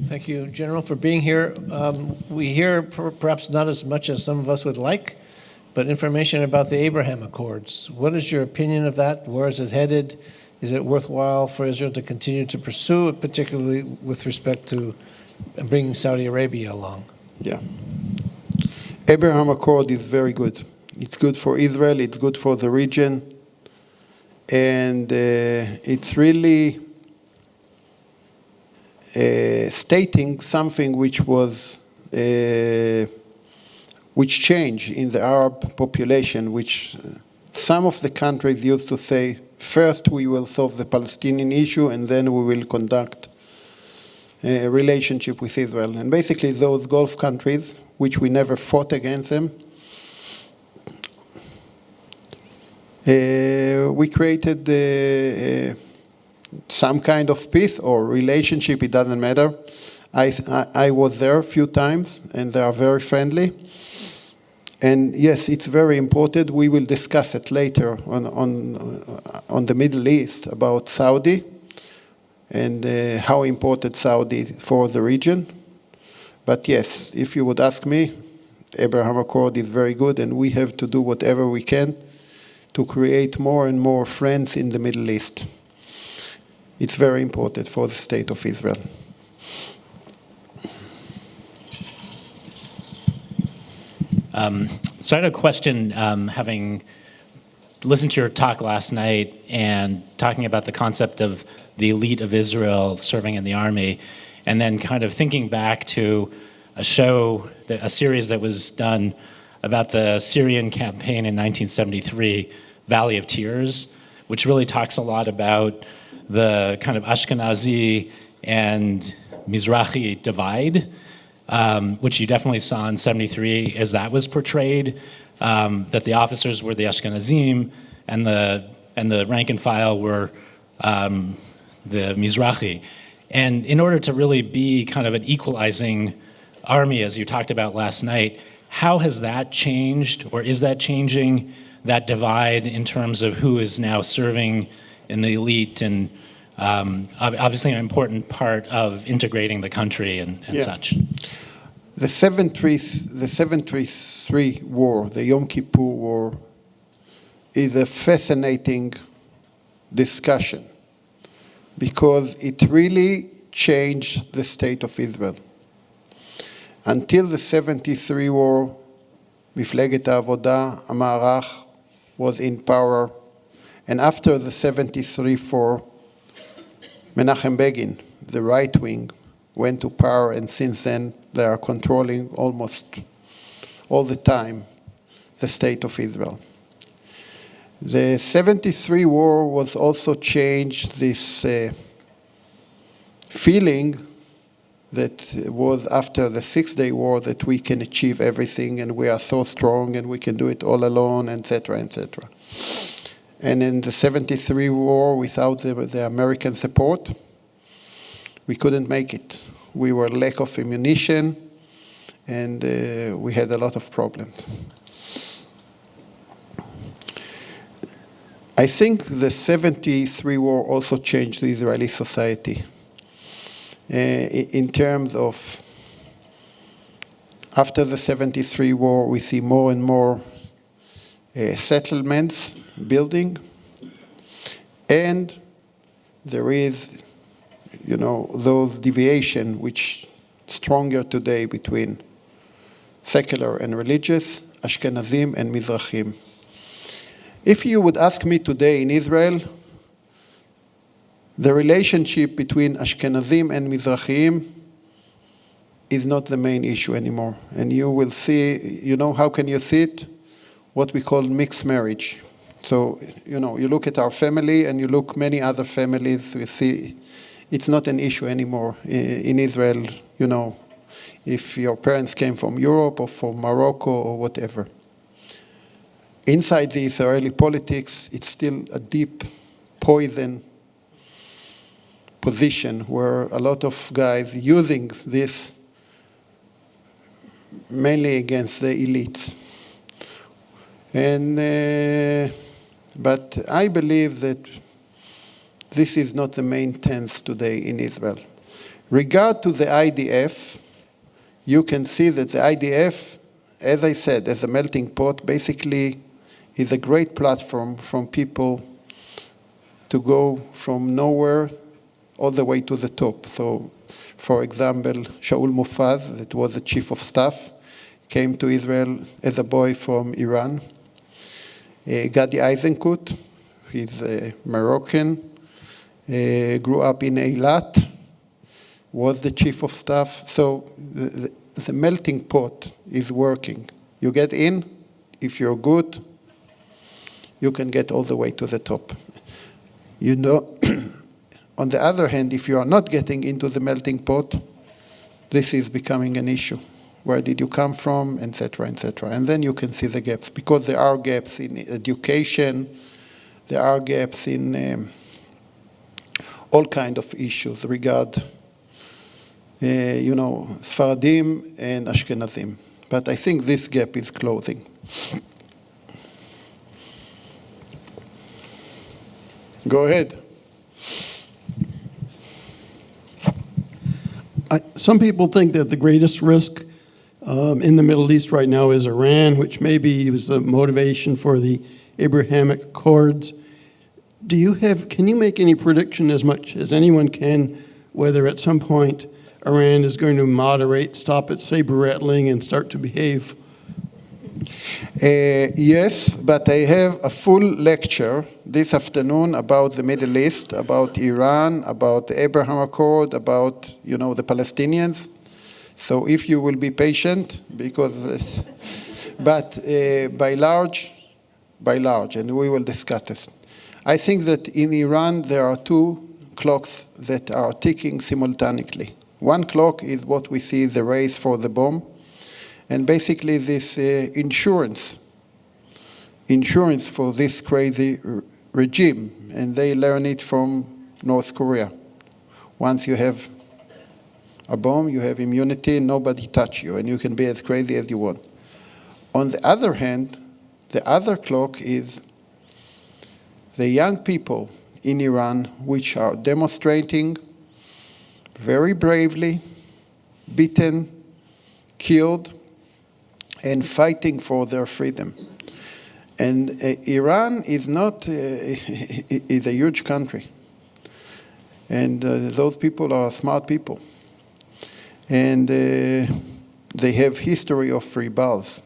Thank you, General, for being here. We hear perhaps not as much as some of us would like, but information about the Abraham Accords. What is your opinion of that? Where is it headed? Is it worthwhile for Israel to continue to pursue it, particularly with respect to bringing Saudi Arabia along? Yeah. Abraham Accord is very good. It's good for Israel, it's good for the region, and it's really stating something which changed in the Arab population, which some of the countries used to say, first we will solve the Palestinian issue and then we will conduct a relationship with Israel. And basically those Gulf countries, which we never fought against them, we created some kind of peace or relationship, it doesn't matter. I was there a few times, and they are very friendly. And yes, it's very important. We will discuss it later on the Middle East about Saudi and how important Saudi is for the region. But yes, if you would ask me, Abraham Accord is very good, and we have to do whatever we can to create more and more friends in the Middle East. It's very important for the state of Israel. So I had a question, having listened to your talk last night and talking about the concept of the elite of Israel serving in the army, and then kind of thinking back to a series that was done about the Syrian campaign in 1973, Valley of Tears, which really talks a lot about the kind of Ashkenazi and Mizrahi divide, which you definitely saw in 73 as that was portrayed, that the officers were the Ashkenazim and the rank and file were the Mizrahi. And in order to really be kind of an equalizing army, as you talked about last night, how has that changed, or is that changing, that divide in terms of who is now serving in the elite, and obviously an important part of integrating the country and such? The 73 war, the Yom Kippur War, is a fascinating discussion because it really changed the state of Israel. Until the 73 war, Mifleget Avoda, Amarach, was in power. And after the 73 war, Menachem Begin, the right wing, went to power, and since then they are controlling almost all the time the state of Israel. The 73 war was also changed this feeling that was after the 6-day war that we can achieve everything and we are so strong and we can do it all alone, etc., etc. And in the 73 war, without the American support, we couldn't make it. We were lack of ammunition, and we had a lot of problems. I think the 73 war also changed the Israeli society in terms of, after the 73 war, we see more and more settlements building, and there is, those deviation which stronger today between secular and religious, Ashkenazim and Mizrahim. If you would ask me today in Israel, the relationship between Ashkenazim and Mizrahim is not the main issue anymore. And you will see, how can you see it? What we call mixed marriage. So, you look at our family and you look many other families, we see it's not an issue anymore in Israel, if your parents came from Europe or from Morocco or whatever. Inside the Israeli politics, it's still a deep poison position where a lot of guys using this mainly against the elites. But I believe that this is not the main tense today in Israel. Regard to the IDF, you can see that the IDF, as I said, as a melting pot, basically is a great platform from people to go from nowhere all the way to the top. So, for example, Shaul Mufaz, that was the chief of staff, came to Israel as a boy from Iran. Gadi Eisenkut, he's a Moroccan, grew up in Eilat, was the chief of staff. So the melting pot is working. You get in, if you're good, you can get all the way to the top. On the other hand, if you are not getting into the melting pot, this is becoming an issue. Where did you come from, etc., etc. And then you can see the gaps, because there are gaps in education, there are gaps in all kind of issues regard, Sfaradim and Ashkenazim. But I think this gap is closing. Go ahead. Some people think that the greatest risk in the Middle East right now is Iran, which maybe was the motivation for the Abrahamic Accords. Can you make any prediction, as much as anyone can, whether at some point Iran is going to moderate, stop its saber rattling, and start to behave? Yes, but I have a full lecture this afternoon about the Middle East, about Iran, about the Abraham Accord, about, the Palestinians. So if you will be patient, because, but by large, and we will discuss this. I think that in Iran there are two clocks that are ticking simultaneously. One clock is what we see, the race for the bomb, and basically this insurance for this crazy regime, and they learn it from North Korea. Once you have a bomb, you have immunity, nobody touch you, and you can be as crazy as you want. On the other hand, the other clock is the young people in Iran which are demonstrating very bravely, beaten, killed, and fighting for their freedom. And Iran is not is a huge country, and those people are smart people, and they have history of rebels,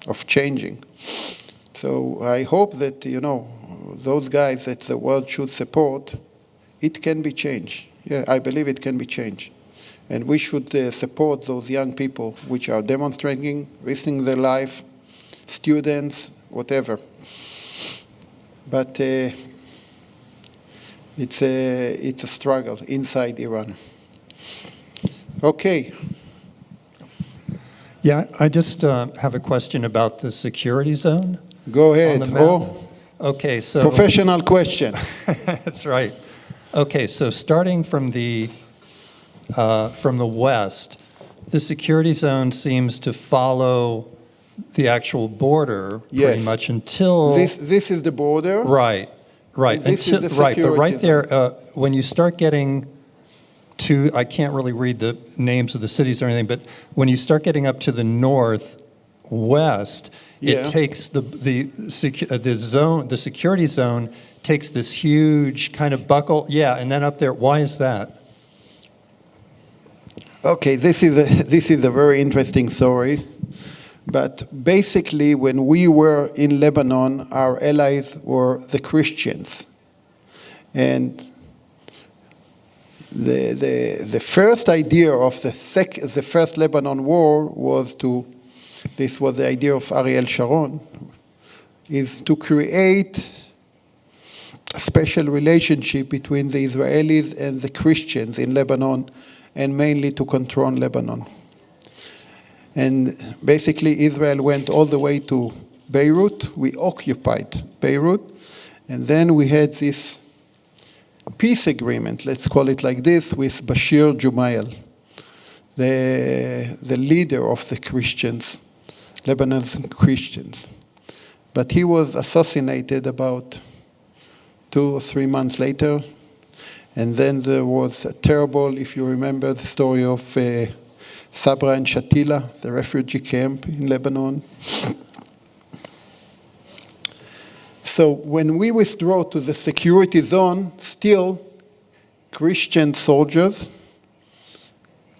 of changing. So I hope that those guys that the world should support, it can be changed. Yeah, I believe it can be changed. And we should support those young people which are demonstrating, risking their life, students, whatever. But it's a struggle inside Iran. Okay. Yeah, I just have a question about the security zone. Go ahead. On the map. Okay, so professional question. That's right. Okay, so starting from the west, the security zone seems to follow the actual border pretty much until this is the border. Right. This is the security but right there, zone. when you start getting to, I can't really read the names of the cities or anything, but when you start getting up to the northwest, it takes the security zone takes this huge kind of buckle, and then up there. Why is that? Okay, this is a very interesting story. But basically, when we were in Lebanon, our allies were the Christians. And the first idea of the first Lebanon war this was the idea of Ariel Sharon, is to create a special relationship between the Israelis and the Christians in Lebanon, and mainly to control Lebanon. And basically Israel went all the way to Beirut. We occupied Beirut, and then we had this peace agreement, let's call it like this, with Bashir Jumayel, the leader of the Christians, Lebanon's Christians. But he was assassinated about 2 or 3 months later. And then there was a terrible, if you remember the story of Sabra and Shatila, the refugee camp in Lebanon. So when we withdraw to the security zone, still Christian soldiers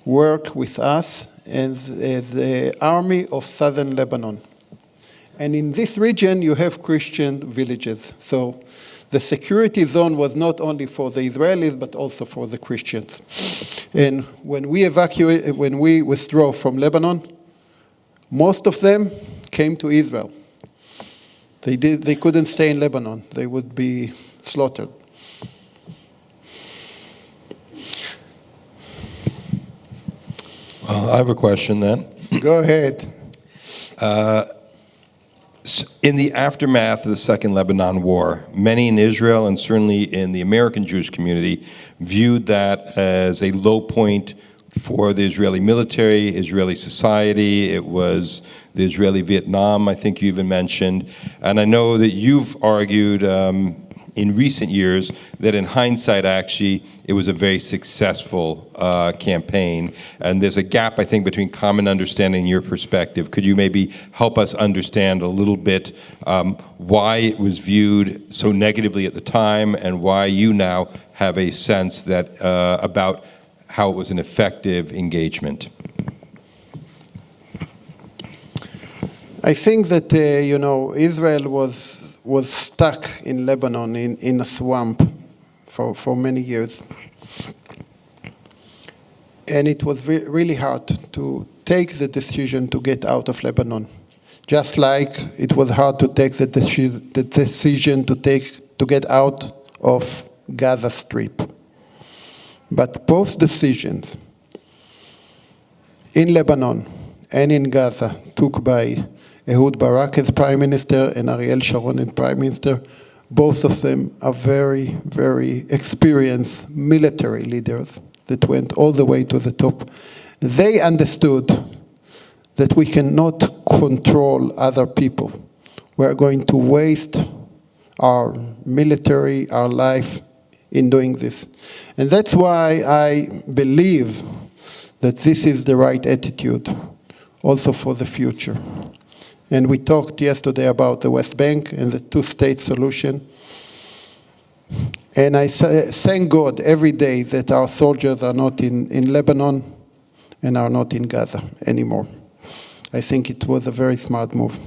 work with us as the army of southern Lebanon. And in this region, you have Christian villages. So the security zone was not only for the Israelis, but also for the Christians. And when we withdraw from Lebanon, most of them came to Israel. They couldn't stay in Lebanon. They would be slaughtered. Well, I have a question then. Go ahead. In the aftermath of the Second Lebanon War, many in Israel and certainly in the American Jewish community viewed that as a low point for the Israeli military, Israeli society. It was the Israeli Vietnam, I think you even mentioned. And I know that you've argued in recent years that in hindsight, actually, it was a very successful campaign. And there's a gap, I think, between common understanding and your perspective. Could you maybe help us understand a little bit why it was viewed so negatively at the time and why you now have a sense that about how it was an effective engagement? I think that, Israel was stuck in Lebanon in a swamp for many years. And it was really hard to take the decision to get out of Lebanon. Just like it was hard to take the decision to get out of Gaza Strip. But both decisions in Lebanon and in Gaza took by Ehud Barak as Prime Minister and Ariel Sharon as Prime Minister. Both of them are very, very experienced military leaders that went all the way to the top. They understood that we cannot control other people. We are going to waste our military, our life in doing this. And that's why I believe that this is the right attitude also for the future. And we talked yesterday about the West Bank and the two-state solution. And I thank God every day that our soldiers are not in Lebanon and are not in Gaza anymore. I think it was a very smart move.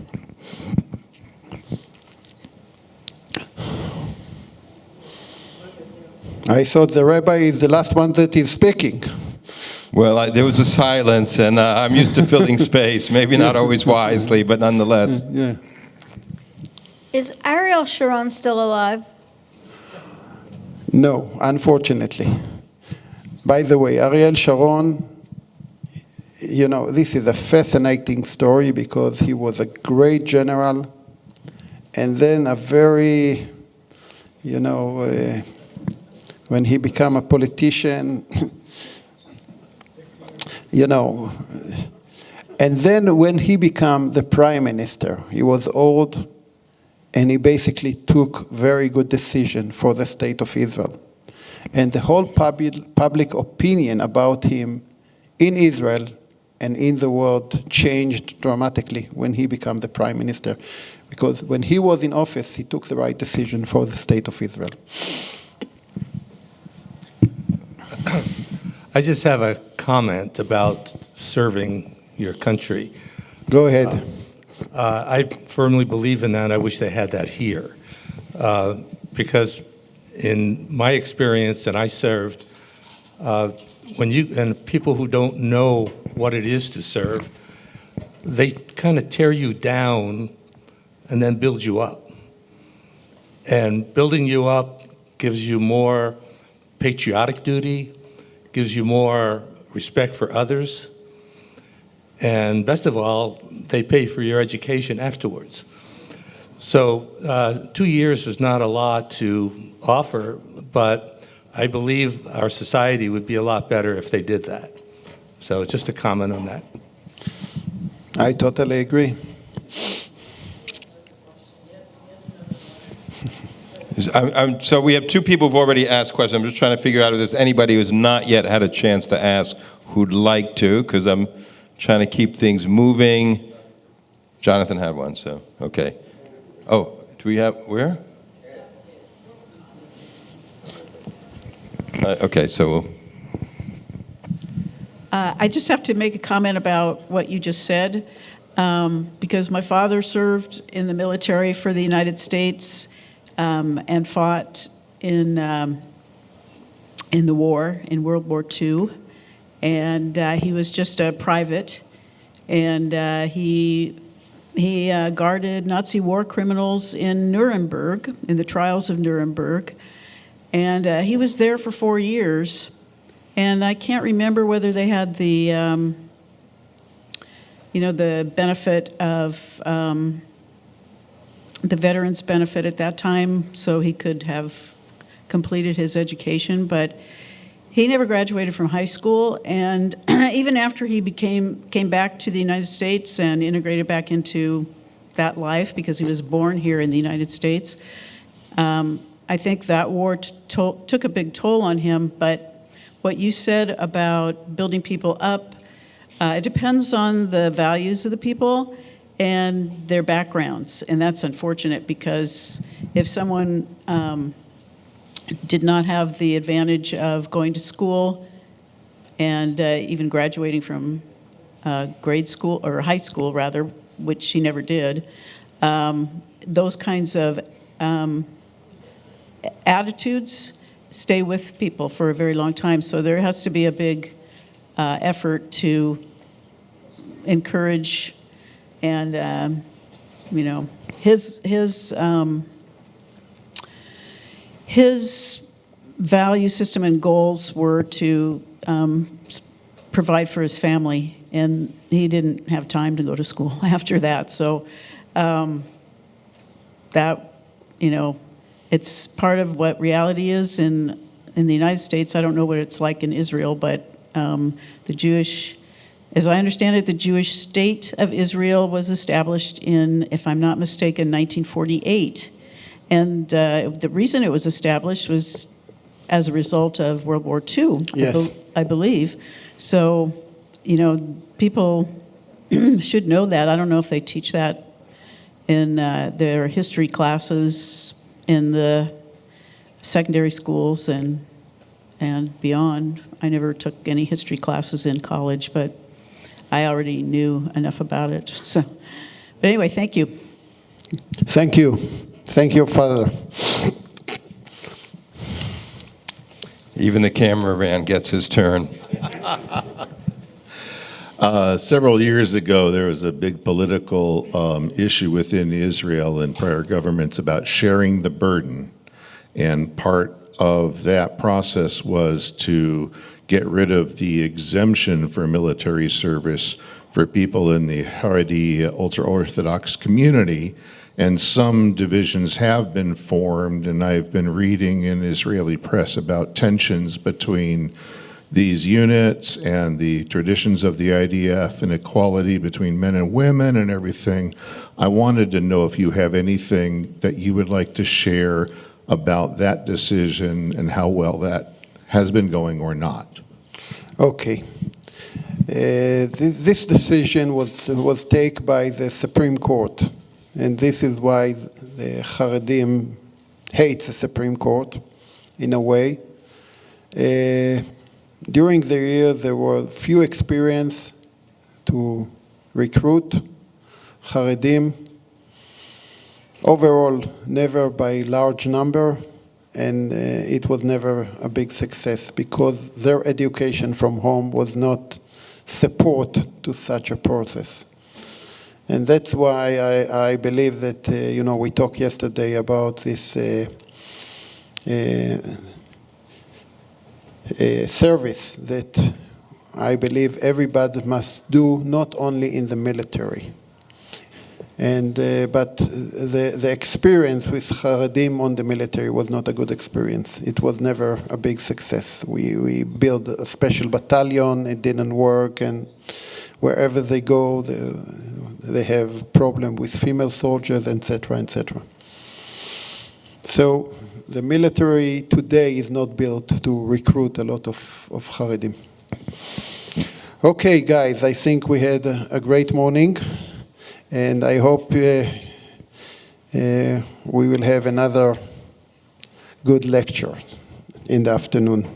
I thought the rabbi is the last one that is speaking. Well, there was a silence, and I'm used to filling space, maybe not always wisely, but nonetheless. Yeah. Is Ariel Sharon still alive? No, unfortunately. By the way, Ariel Sharon, this is a fascinating story because he was a great general, and then a very, when he became a politician, and then when he became the prime minister, he was old, and he basically took very good decision for the state of Israel. And the whole public opinion about him in Israel and in the world changed dramatically when he became the prime minister. Because when he was in office, he took the right decision for the state of Israel. I just have a comment about serving your country. Go ahead. I firmly believe in that. I wish they had that here. Because in my experience, and I served, and people who don't know what it is to serve, they kind of tear you down and then build you up. And building you up gives you more patriotic duty, gives you more respect for others, and best of all, they pay for your education afterwards. So 2 years is not a lot to offer, but I believe our society would be a lot better if they did that. So just a comment on that. I totally agree. So we have two people who've already asked questions. I'm just trying to figure out if there's anybody who's not yet had a chance to ask who'd like to, because I'm trying to keep things moving. Jonathan had one, so, okay. Oh, do we have, where? Okay, so we'll... I just have to make a comment about what you just said, because my father served in the military for the United States and fought in the war, in World War II, and he was just a private, and he guarded Nazi war criminals in Nuremberg, in the trials of Nuremberg, and he was there for 4 years. And I can't remember whether they had the, the benefit of the veterans benefit at that time, so he could have completed his education. But he never graduated from high school, and even after he came back to the United States and integrated back into that life, because he was born here in the United States, I think that war took a big toll on him. But what you said about building people up, it depends on the values of the people and their backgrounds. And that's unfortunate, because if someone did not have the advantage of going to school and even graduating from grade school, or high school rather, which he never did, those kinds of attitudes stay with people for a very long time. So there has to be a big effort to encourage, and his value system and goals were to provide for his family, and he didn't have time to go to school after that. So it's part of what reality is in the United States. I don't know what it's like in Israel, but the Jewish, as I understand it, the Jewish state of Israel was established in, if I'm not mistaken, 1948. And the reason it was established was as a result of World War II, yes. I believe. So, people should know that. I don't know if they teach that in their history classes in the secondary schools and beyond. I never took any history classes in college, but I already knew enough about it. So, but anyway, thank you. Thank you. Thank you, Father. Even the cameraman gets his turn. Several years ago, there was a big political issue within Israel and prior governments about sharing the burden. And part of that process was to get rid of the exemption for military service for people in the Haredi ultra-Orthodox community. And some divisions have been formed, and I've been reading in Israeli press about tensions between these units and the traditions of the IDF and equality between men and women and everything. I wanted to know if you have anything that you would like to share about that decision and how well that has been going or not. Okay. This decision was taken by the Supreme Court, and this is why the Haredim hates the Supreme Court, in a way. During the year, there were few experience to recruit Haredim. Overall, never by large number, and it was never a big success because their education from home was not support to such a process. And that's why I believe that, we talked yesterday about this service that I believe everybody must do, not only in the military. And but the experience with Haredim on the military was not a good experience. It was never a big success. We built a special battalion. It didn't work, and wherever they go, they have problem with female soldiers, etc., etc. So the military today is not built to recruit a lot of Haredim. Okay, guys, I think we had a great morning. And I hope we will have another good lecture in the afternoon.